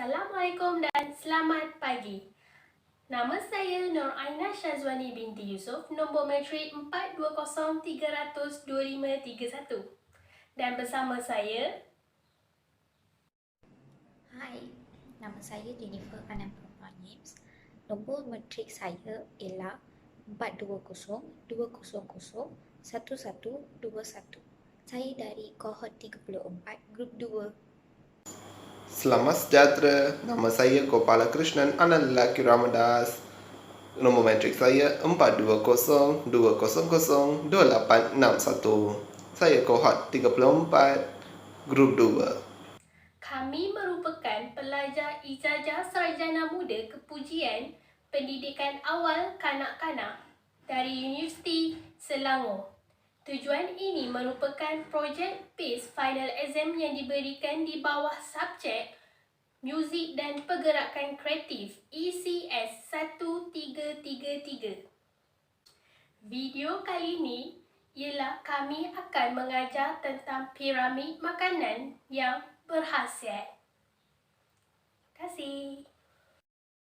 Assalamualaikum dan selamat pagi. Nama saya Nur Aina Syazwani binti Yusof, nombor matrik 4203002531. Dan bersama saya, Hai, nama saya Jennifer Anand Perempuan NIMS. Nombor matrik saya ialah 42020011121. Saya dari kohort 34, grup 2. Selamat sejahtera, nama saya Gopala Krishnan Anand Lelaki Ramadas. Nombor matrik saya 42020002861. Saya kohort 34, grup 2. kami merupakan pelajar Ijazah Sarjana Muda Kepujian Pendidikan Awal Kanak-Kanak dari Universiti Selangor. Tujuan ini merupakan projek based final exam yang diberikan di bawah subjek Muzik dan Pergerakan Kreatif ECS 1333. Video kali ini ialah kami akan mengajar tentang piramid makanan yang berkhasiat. Terima kasih.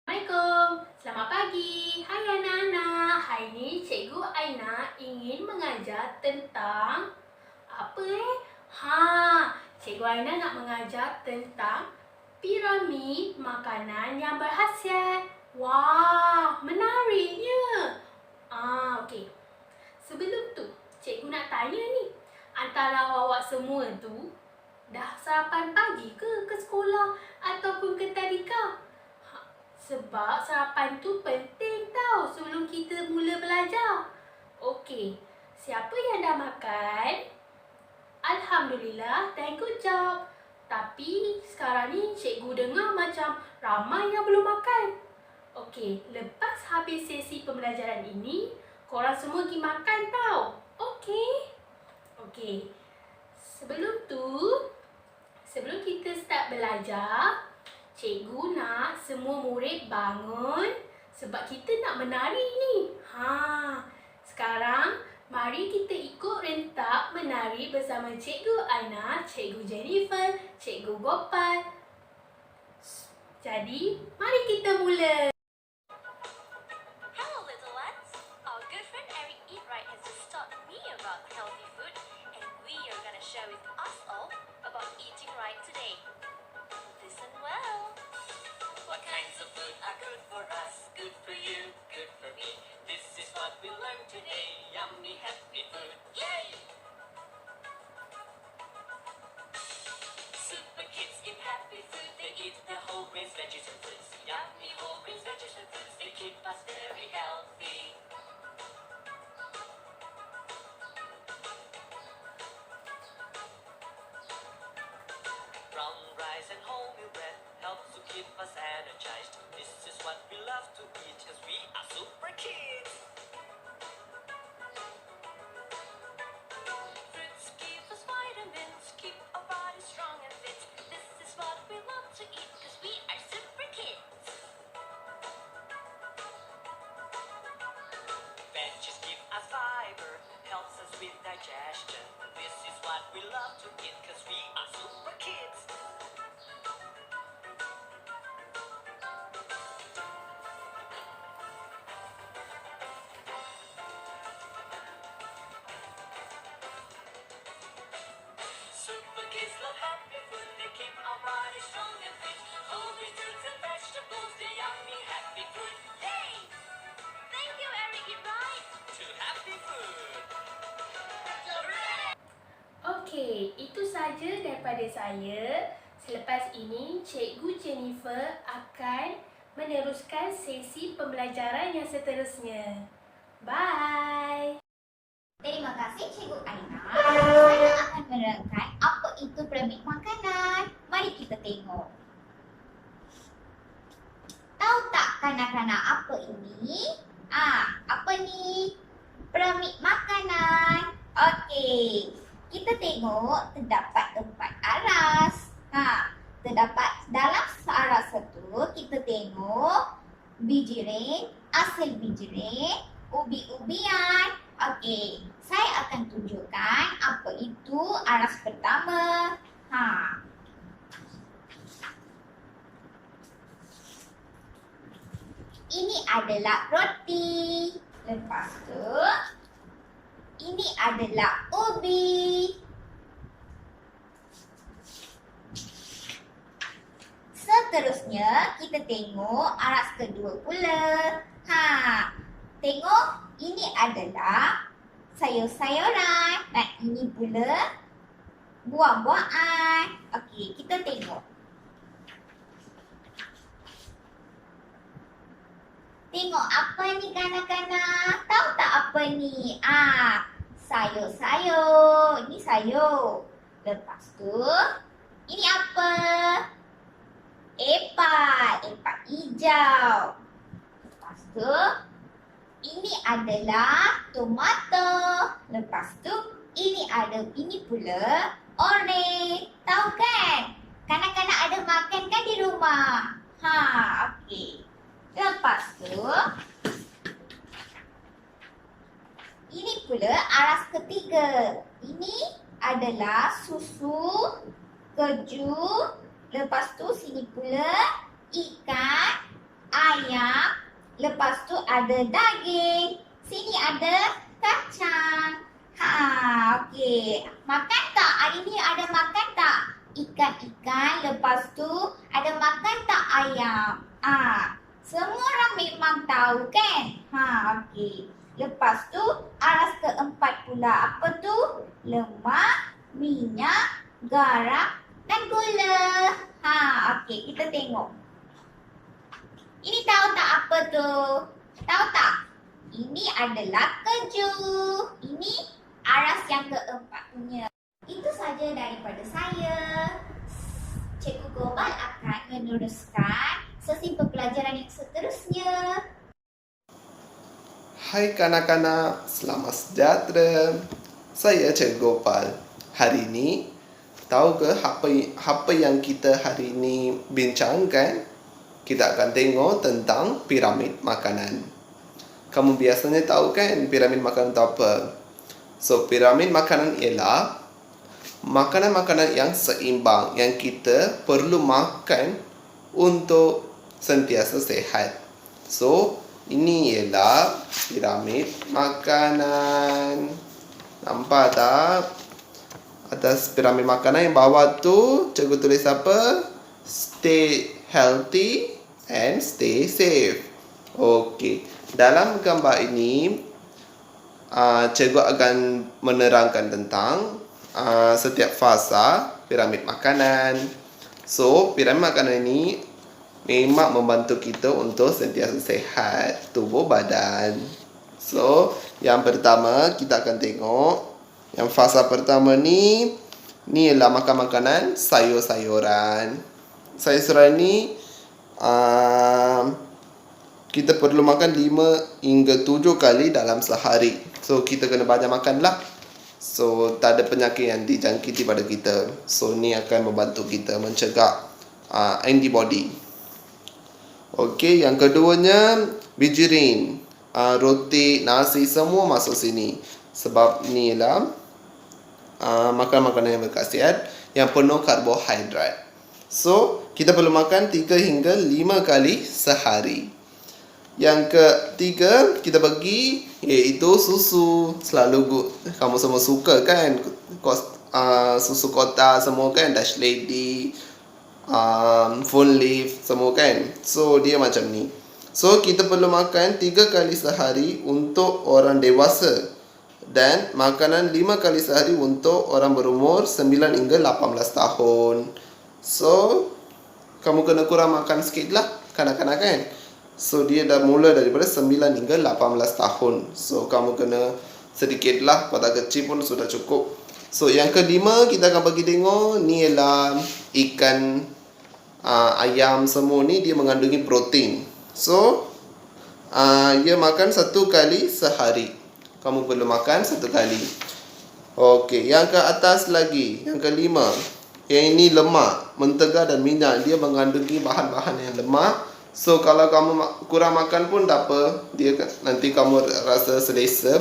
Assalamualaikum. Selamat pagi. Hai anak-anak. Hari ini Cikgu Aina ingin mengajar tentang apa Cikgu Aina nak mengajar tentang piramid makanan yang berkhasiat. Wah, menariknya. Okey. Sebelum tu, cikgu nak tanya ni. Antara awak semua tu dah sarapan pagi ke sekolah ataupun ke tadika? Sebab sarapan tu penting tau sebelum kita mula belajar. Okey, siapa yang dah makan? Alhamdulillah dan good job. Tapi sekarang ni cikgu dengar macam ramai yang belum makan. Okey, lepas habis sesi pembelajaran ini, korang semua pergi makan tau. Okey. Sebelum kita start belajar, cikgu nak semua murid bangun sebab kita nak menari ni. Sekarang mari kita ikut rentak menari bersama Cikgu Aina, Cikgu Jennifer, Cikgu Gopal. Jadi, mari kita mula. Hello little ones! Our good friend Eric Eat Right has just taught me about healthy food, and we are gonna share with us all about eating right today. Listen well. What kinds of food are good for us? Good for you, good for me. This is what we learn today. Yummy, happy food. Yay! Super kids eat happy food. They eat the whole grains, veggies, and fruits. Yummy whole grains, veggies, and fruits. They keep us very healthy. Brown rice and wholemeal bread helps to keep us energized. This is what we love to eat as we are super kids. Fruits give us vitamins, keep our bodies strong and fit. This is what we love to eat because we are super kids. Veggies give us fiber, helps us with digestion. This is what we love to eat because we are super kids. Super kids love happy food, they keep our bodies strong and fit. Whole grain fruits and vegetables, the yummy happy food. Yay! Thank you, Eric Eat Right. To happy food. Okey, itu saja daripada saya. Selepas ini, Cikgu Jennifer akan meneruskan sesi pembelajaran yang seterusnya. Bye! Terima kasih Cikgu Aina. Saya akan menerangkan apa itu piramid makanan. Mari kita tengok. Tahu tak kanak-kanak apa ini? Apa ni? Piramid makanan. Okey. Kita tengok terdapat 4 aras. Terdapat dalam aras satu kita tengok bijirin, asal bijirin, ubi-ubian. Okey, saya akan tunjukkan apa itu aras pertama. ini adalah roti. Lepas tu, ini adalah ubi. Seterusnya, kita tengok aras kedua pula. Tengok, ini adalah sayur-sayuran dan ini pula buah-buahan. Okey, kita tengok. Tengok apa ni kanak-kanak? Tahu tak apa ni? Sayur-sayur. Ini sayur. Lepas tu, ini apa? Epat hijau. Lepas tu, ini adalah tomato. Lepas tu, ini pula oren. Tahu kan? Kanak-kanak ada makan kan di rumah? Okey. Lepas tu, ini pula aras ketiga. Ini adalah susu, keju. Lepas tu sini pula ikan, ayam. Lepas tu ada daging. Sini ada kacang. Okey. Makan tak? Hari ni ada makan tak? Ikan-ikan. Lepas tu ada makan tak ayam? Semua orang memang tahu kan? Okey. Lepas tu aras keempat pula. Apa tu? Lemak, minyak, garam dan gula. Okey, kita tengok. Ini tahu tak apa tu? Tahu tak? Ini adalah keju. Ini aras yang keempat punya. Itu saja daripada saya. Cikgu Gopal akan meneruskan sesi pembelajaran yang seterusnya. Hai kanak-kanak, selamat sejahtera. Saya Cikgu Gopal. Hari ini, tahu ke apa yang kita hari ini bincangkan? Kita akan tengok tentang piramid makanan. Kamu biasanya tahu kan piramid makanan itu apa? So, piramid makanan ialah makanan-makanan yang seimbang yang kita perlu makan untuk sentiasa sehat. So, ini ialah piramid makanan. Nampak tak? Atas piramid makanan yang bawah tu cikgu tulis apa? Stay healthy and stay safe. Okey. Dalam gambar ini cikgu akan menerangkan tentang setiap fasa piramid makanan. So, piramid makanan ini memang membantu kita untuk sentiasa sehat tubuh badan. So, yang pertama kita akan tengok yang fasa pertama ni ialah makan makanan sayur-sayuran. Sayur-sayuran ni kita perlu makan 5 hingga 7 kali dalam sehari. So, kita kena banyak makan lah. So, tak ada penyakit yang dijangkiti pada kita. So, ni akan membantu kita mencegah antibody. Okey, yang keduanya bijirin. Roti, nasi semua masuk sini. Sebab ni ialah makanan-makanan yang berkhasiat yang penuh karbohidrat. So, kita perlu makan 3 hingga 5 kali sehari. Yang ketiga, kita bagi iaitu susu. Selalu kamu semua suka kan? Susu kota semua kan? Dash Lady, Full Leaf semua kan? So, dia macam ni. So, kita perlu makan 3 kali sehari untuk orang dewasa. Dan makanan 5 kali sehari untuk orang berumur 9 hingga 18 tahun. So, kamu kena kurang makan sikit lah kanak-kanak kan? So, dia dah mula daripada 9 hingga 18 tahun. So, kamu kena sedikit lah. Pada kecil pun sudah cukup. So, yang kelima kita akan bagi tengok. Ni ialah ikan, ayam semua ni dia mengandungi protein. So, dia makan 1 kali sehari. Kamu perlu makan 1 kali. Okey, yang ke atas lagi. Yang kelima. Yang ini lemak, mentega dan minyak. Dia mengandungi bahan-bahan yang lemak. So, kalau kamu kurang makan pun tak apa. Nanti kamu rasa selesa.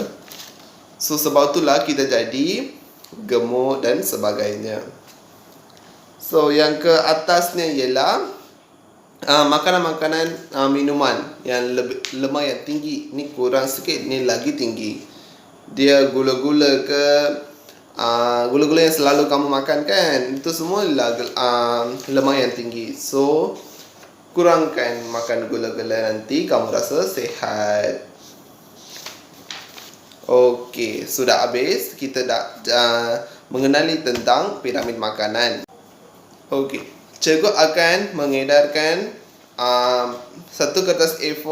So, sebab itulah kita jadi gemuk dan sebagainya. So, yang ke atasnya ialah makanan-makanan minuman yang lebih lemak yang tinggi ni kurang sikit, ni lagi tinggi. Dia gula-gula ke gula-gula yang selalu kamu makan kan, itu semua lemak yang tinggi. So kurangkan makan gula-gula, nanti kamu rasa sihat. Okey, sudah habis kita dah mengenali tentang piramid makanan. Okey, cikgu akan mengedarkan satu kertas A4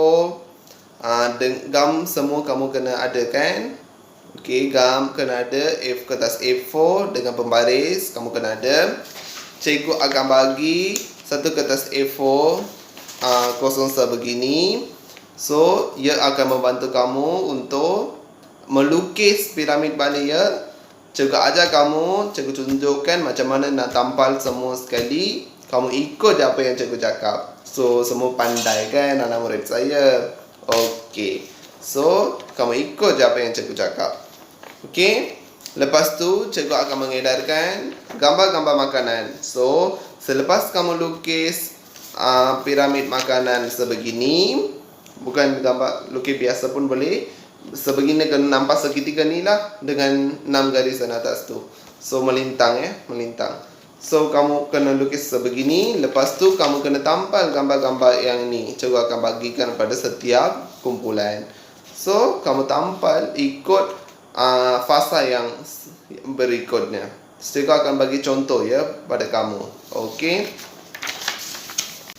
gam semua kamu kena ada kan. Okey, gam kena ada, kertas A4 dengan pembaris kamu kena ada. Cikgu akan bagi satu kertas A4 kosong sebegini. So, ia akan membantu kamu untuk melukis piramid balik ya. Cikgu ajar kamu, cikgu tunjukkan macam mana nak tampal semua sekali. Kamu ikut apa yang cikgu cakap. So, semua pandai kan anak murid saya. Okey. So, kamu ikut apa yang cikgu cakap. Okey. Lepas tu, cikgu akan mengedarkan gambar-gambar makanan. So, selepas kamu lukis piramid makanan sebegini, bukan gambar lukis biasa pun boleh. Sebegini kena nampak segitiga ni lah dengan 6 garisan atas tu. So melintang ya, melintang. So kamu kena lukis sebegini. Lepas tu kamu kena tampal gambar-gambar yang ni. Cikgu akan bagikan pada setiap kumpulan. So kamu tampal ikut fasa yang berikutnya. Cikgu akan bagi contoh ya pada kamu. Okey.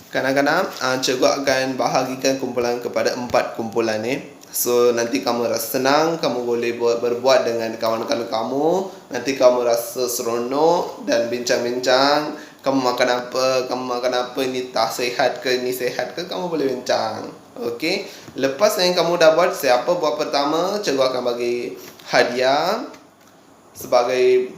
Kadang-kadang cikgu akan bahagikan kumpulan kepada 4 kumpulan ni. So nanti kamu rasa senang, kamu boleh berbuat dengan kawan-kawan kamu. Nanti kamu rasa seronok dan bincang-bincang. Kamu makan apa, ni tak sihat ke, ni sihat ke, kamu boleh bincang. Okey. Lepas yang kamu dah buat, siapa buat pertama, cikgu akan bagi hadiah sebagai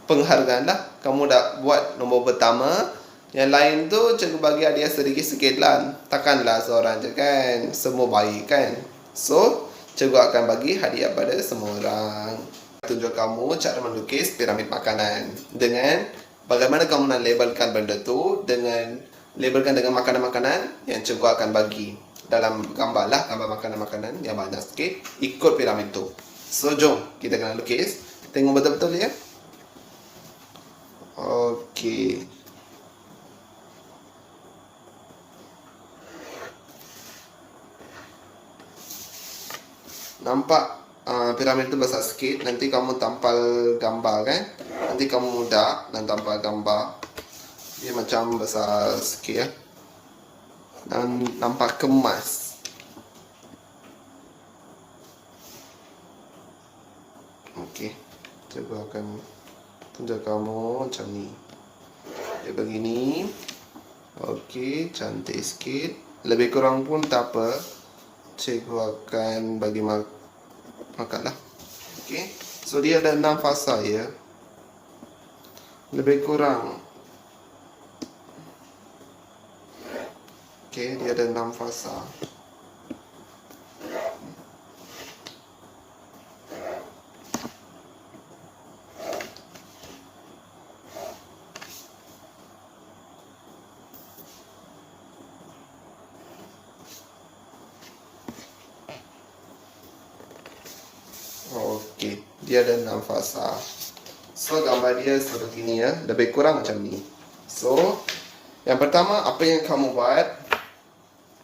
penghargaan lah. Kamu dah buat nombor pertama. Yang lain tu cikgu bagi hadiah sedikit-sedikit lah. Takkanlah seorang je kan, semua baik kan. So, cikgu akan bagi hadiah pada semua orang. Tunjuk kamu cara melukis piramid makanan dengan bagaimana kamu nak labelkan benda tu, dengan labelkan dengan makanan-makanan yang cikgu akan bagi dalam gambar lah, gambar makanan-makanan yang banyak sikit ikut piramid tu. So, jom kita kena lukis. Tengok betul-betul ya. Okey. Nampak piramid tu besar sikit. Nanti kamu tampal gambar kan. Nanti kamu mudah dan tampal gambar. Dia macam besar sikit ya. Dan nampak kemas. Okey. Cikgu akan tunjuk kamu macam ni. Dia begini. Okey, cantik sikit. Lebih kurang pun tak apa. Cikgu akan bagi makan lah. Okey. So dia ada 6 fasa ya. Lebih kurang. Okey, dia ada 6 fasa. Okey, dia ada 6 fasa. So gambar dia sebegini ya, lebih kurang macam ni. So yang pertama apa yang kamu buat?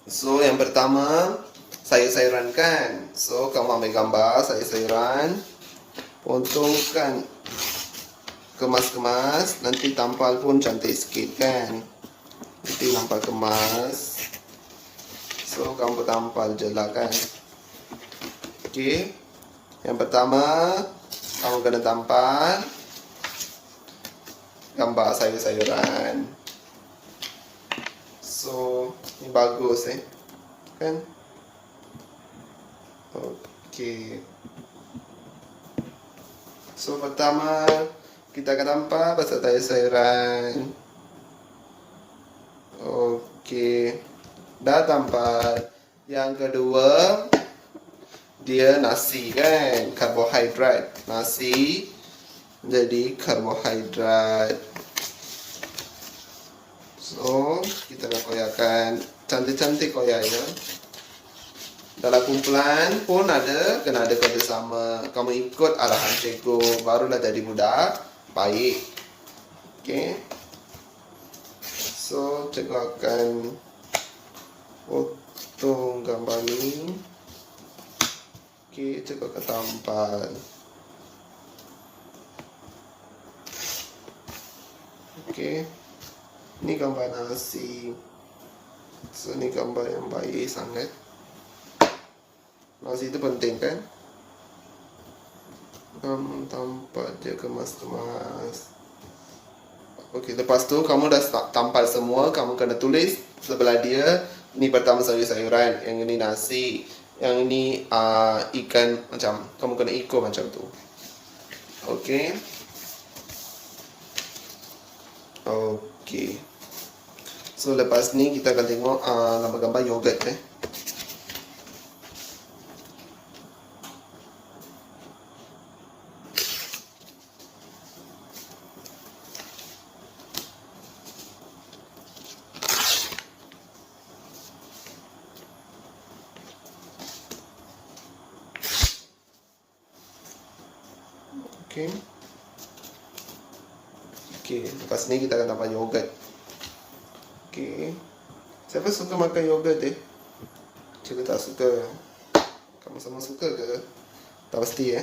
So yang pertama sayur-sayuran kan. So kamu ambil gambar sayur-sayuran, pontongkan, kemas-kemas, nanti tampal pun cantik sikit kan. Nanti nampak kemas. So kamu tampal je lah kan. Okey. Yang pertama, kamu kena tampal gambar sayur-sayuran. So, ni bagus kan? Okey. So, pertama kita akan tampal pasal sayur-sayuran. Okey. Dah tampal. Yang kedua, dia nasi kan, karbohidrat. Nasi jadi karbohidrat. So, kita nak koyakkan cantik-cantik koyak ya. Dalam kumpulan pun ada, kena ada kerjasama. Kamu ikut arahan cikgu, barulah jadi budak baik. Okay. So, cikgu akan potong gambar ni. Okay, cikgu akan tampal. Okay. Ni gambar nasi. So, ni gambar yang baik sangat. Nasi itu penting kan? Kamu tampal dia kemas-kemas. Okey, lepas tu kamu dah tampal semua, kamu kena tulis sebelah dia. Ini pertama sayur-sayuran, yang ini nasi, yang ini ikan, macam kamu kena ikut macam tu. Okey. Okey. So lepas ni kita akan tengok gambar-gambar yogurt Okey. Okey, lepas ni kita akan tambah yogurt. Okey. Siapa suka makan yogurt Cikgu tak suka. Kamu semua suka ke? Tak pasti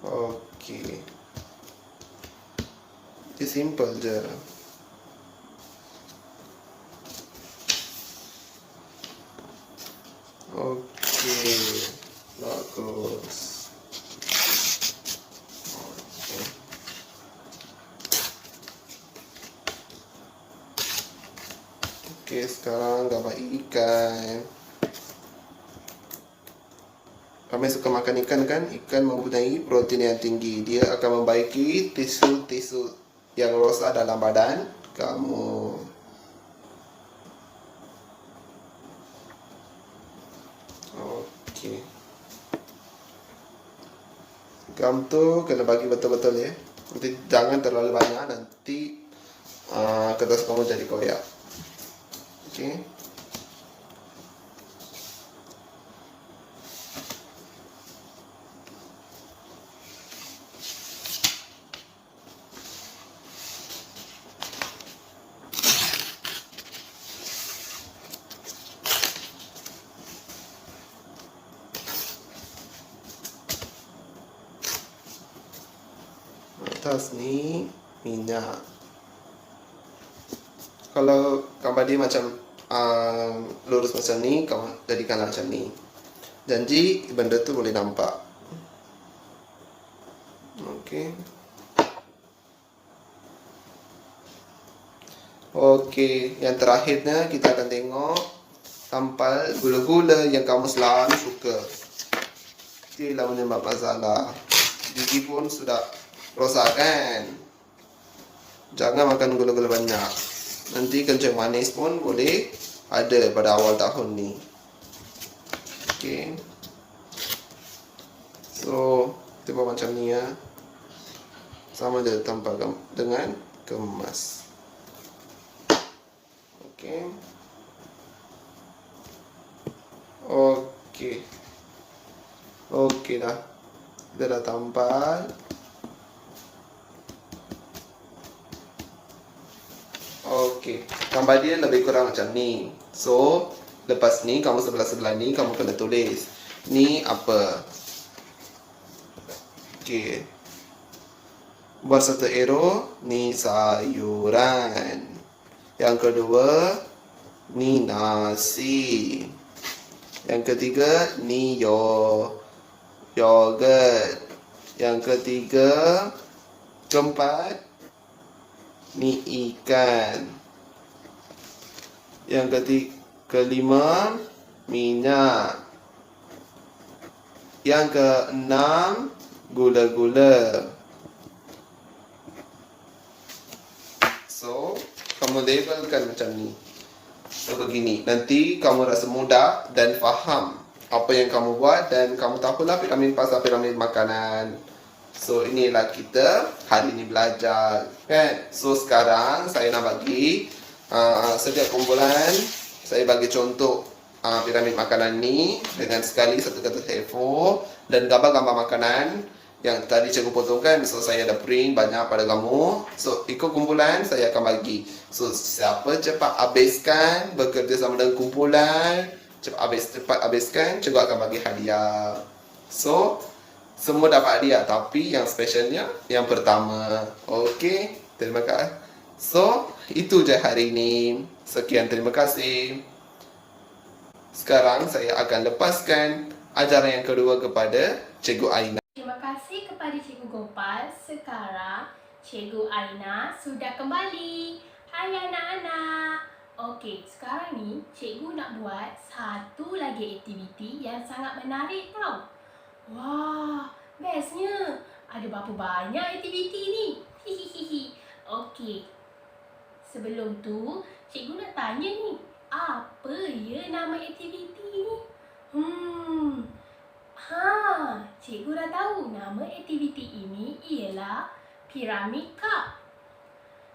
Okey. Dia simple je. Okey. Bagus. Okey, sekarang gambar ikan. Kami suka makan ikan kan? Ikan mempunyai protein yang tinggi. Dia akan membaiki tisu-tisu yang rosak dalam badan kamu. Okey. Gam tu kena bagi betul-betul ya. Nanti jangan terlalu banyak, nanti kertas kamu jadi koyak. Okey. Atas ni minyak. Kalau gambar dia macam lurus macam ni, kamu jadikanlah macam ni. Janji benda tu boleh nampak. Okey. Okey, yang terakhirnya kita akan tengok tampal gula-gula yang kamu selalu suka. Itulah menyebab masalah. Gigi pun sudah rosak kan? Jangan makan gula-gula banyak. Nanti kencing manis pun boleh ada pada awal tahun ni. Okey. So, tiba macam ni ya. Sama dia tampal dengan kemas. Okey. Okey. Okey dah. Dia dah tampal. Okey, gambar dia lebih kurang macam ni. So, lepas ni kamu sebelah-sebelah ni kamu kena tulis. Ni apa? Okey. Buat satu arrow, ni sayuran. Yang kedua, ni nasi. Yang ketiga, ni yogurt. Yang ketiga, keempat, ni ikan. Yang kelima, minyak. Yang keenam, gula-gula. So, kamu labelkan macam ni. So, begini. Nanti kamu rasa mudah dan faham apa yang kamu buat dan kamu tahulah piramid pasal piramid makanan. So inilah kita hari ini belajar kan. So sekarang saya nak bagi setiap kumpulan saya bagi contoh piramid makanan ni dengan sekali satu kata A4 dan gambar-gambar makanan yang tadi cikgu potongkan. So saya ada print banyak pada kamu. So ikut kumpulan saya akan bagi. So siapa cepat habiskan bekerja sama dengan kumpulan, cepat habiskan, cikgu akan bagi hadiah. So semua dapat hadiah, tapi yang specialnya yang pertama. Okey, terima kasih. So itu je hari ini. Sekian, terima kasih. Sekarang saya akan lepaskan ajaran yang kedua kepada Cikgu Aina. Terima kasih kepada Cikgu Gopal. Sekarang Cikgu Aina sudah kembali. Hai anak-anak. Okey, sekarang ni cikgu nak buat satu lagi aktiviti yang sangat menarik tau. Wah, bestnya. Ada berapa banyak aktiviti ni? Hihihi. Okey. Sebelum tu, cikgu nak tanya ni. Apa ya nama aktiviti ni? Cikgu dah tahu nama aktiviti ini ialah Pyramid Cup.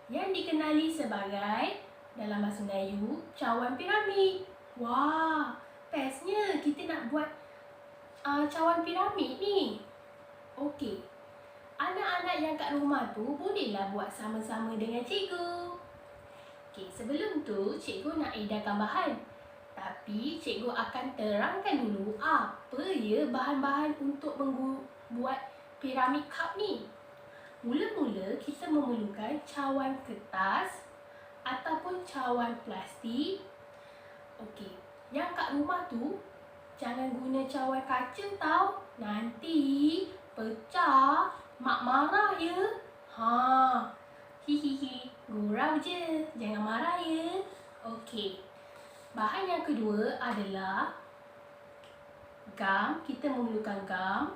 Yang dikenali sebagai dalam bahasa Melayu, cawan piramid. Wah, bestnya kita nak buat cawan piramid ni. Okey. Anak-anak yang kat rumah tu bolehlah buat sama-sama dengan cikgu. Okey, sebelum tu cikgu nak edarkan bahan. Tapi cikgu akan terangkan dulu apa ya bahan-bahan untuk membuat piramid cup ni. Mula-mula kita memerlukan cawan kertas ataupun cawan plastik. Okey, yang kat rumah tu jangan guna cawan kaca tau. Nanti pecah, mak marah ya. Hihihi, gurau je. Jangan marah ya. Okey. Bahan yang kedua adalah gam. Kita memerlukan gam.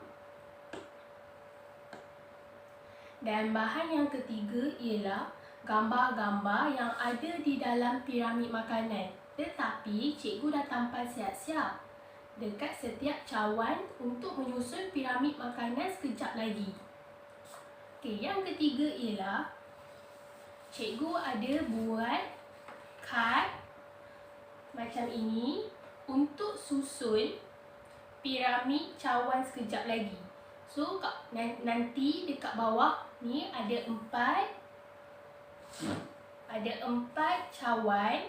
Dan bahan yang ketiga ialah gambar-gambar yang ada di dalam piramid makanan. Tetapi cikgu dah tampal siap-siap dekat setiap cawan untuk menyusun piramid makanan sekejap lagi. Okey, yang ketiga ialah cikgu ada buat kad macam ini untuk susun piramid cawan sekejap lagi. So nanti dekat bawah ni ada empat cawan,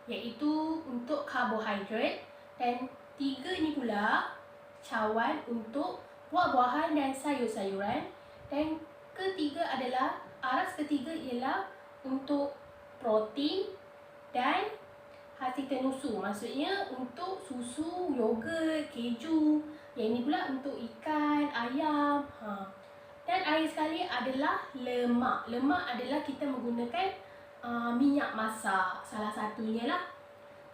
iaitu untuk karbohidrat, dan 3 ni pula cawan untuk buah-buahan dan sayur-sayuran, dan aras ketiga ialah untuk protein dan hasil-tenusu. Maksudnya untuk susu, yogurt, keju. Yang ini pula untuk ikan, ayam. Dan akhir sekali adalah lemak. Lemak adalah kita menggunakan minyak masak. Salah satunya lah.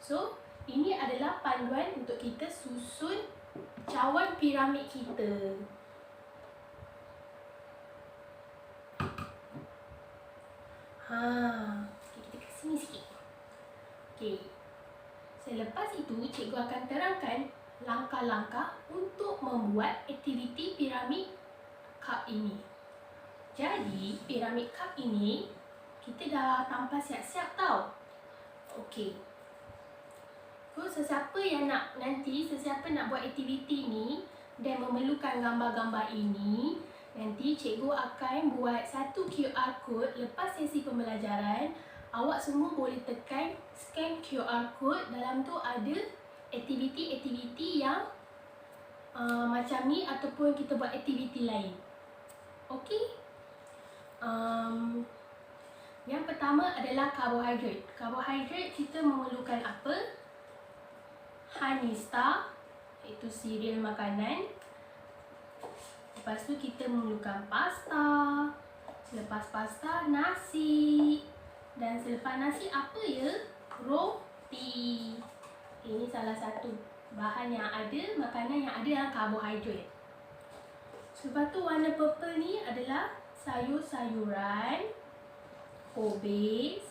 So, ini adalah panduan untuk kita susun cawan piramid kita. Kita ke sini sikit. Okey. Selepas itu, cikgu akan terangkan langkah-langkah untuk membuat aktiviti piramid cup ini. Jadi, piramid cup ini kita dah tampal siap-siap tau. Okey. So, sesiapa nak buat aktiviti ni dan memerlukan gambar-gambar ini, nanti cikgu akan buat satu QR code lepas sesi pembelajaran. Awak semua boleh tekan scan QR code. Dalam tu ada aktiviti-aktiviti yang macam ni, ataupun kita buat aktiviti lain. Okey. Yang pertama adalah karbohidrat. Karbohidrat kita memerlukan apa? Honey Star, iaitu cereal makanan. Lepas tu kita memerlukan pasta. Selepas pasta, nasi. Dan selepas nasi apa ya? Roti. Ini salah satu bahan yang ada, makanan yang ada dalam karbohidrat. Lepas tu warna purple ni adalah sayur-sayuran, kobis,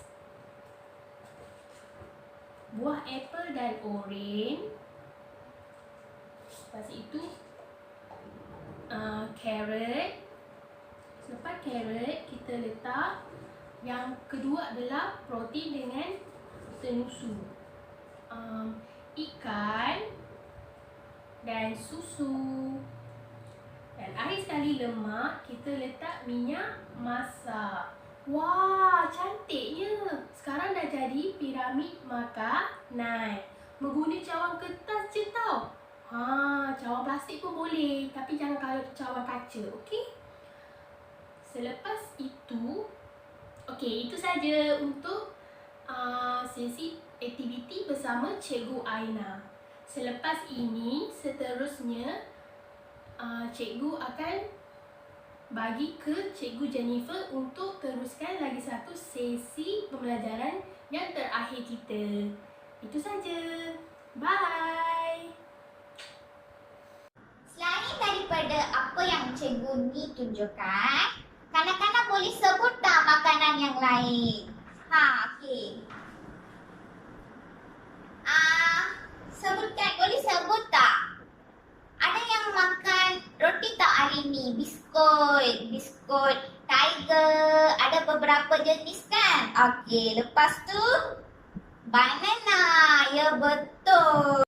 buah apple dan oren. Lepas itu carrot, Selepas carrot, kita letak yang kedua adalah protein dengan susu. Ikan dan susu. Dan akhir sekali lemak, kita letak minyak masak. Wah, cantiknya. Sekarang dah jadi piramid makanan. Mengguna cawan kertas je tau. Cawan plastik pun boleh, tapi jangan kalau cawan kaca, okey? Selepas itu, okey, itu saja untuk sesi aktiviti bersama Cikgu Aina. Selepas ini, seterusnya cikgu akan bagi ke Cikgu Jennifer untuk teruskan lagi satu sesi pembelajaran yang terakhir kita. Itu saja. Bye. Selain daripada apa yang cikgu ni tunjukkan, kanak-kanak boleh sebut tak makanan yang lain? Okey. Sebutkan, boleh sebut tak? Ada yang makan roti tak hari ni? Biskut Tiger, ada beberapa jenis kan? Okey, lepas tu banana. Ya, betul.